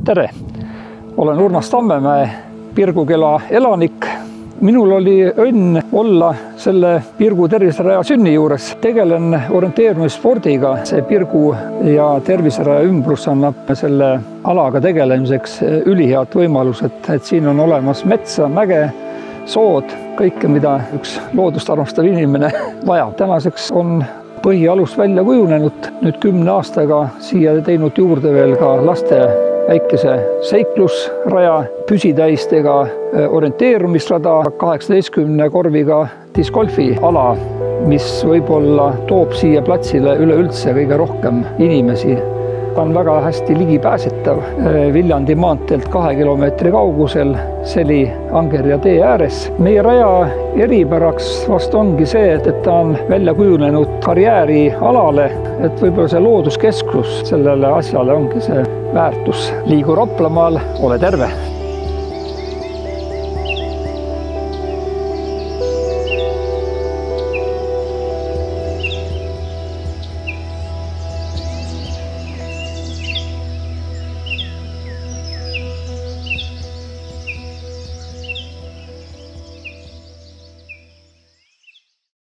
Tere! Olen Urmas Tammemäe, Pirgu-Kela elanik. Minul oli õnn olla selle Pirgu terviseraja sünni juures. Tegelen orienteerumisspordiga. See Pirgu ja terviseraja ümbrus annab selle alaga tegelemiseks ülihead võimalused. Et siin on olemas metsa, mäge, sood, kõike, mida üks loodust armastav inimene vajab. Tänaseks on põhialus välja kujunenud. Nüüd 10 aastaga siia teinud juurde veel ka laste väikese seiklusraja, püsitäistega orienteerumisrada, 18 korviga discgolfi ala, mis võib-olla toob siia platsile üleüldse kõige rohkem inimesi. Ta on väga hästi ligipääsetav Viljandi maanteelt 2 kilomeetri kaugusel Seli, Angerja tee ääres. Meie raja eripäraks vast ongi see, et ta on välja kujunenud karjäärialale, et võib-olla see looduskeskus sellele asjale ongi see väärtus. Liigu Raplamaal, ole terve!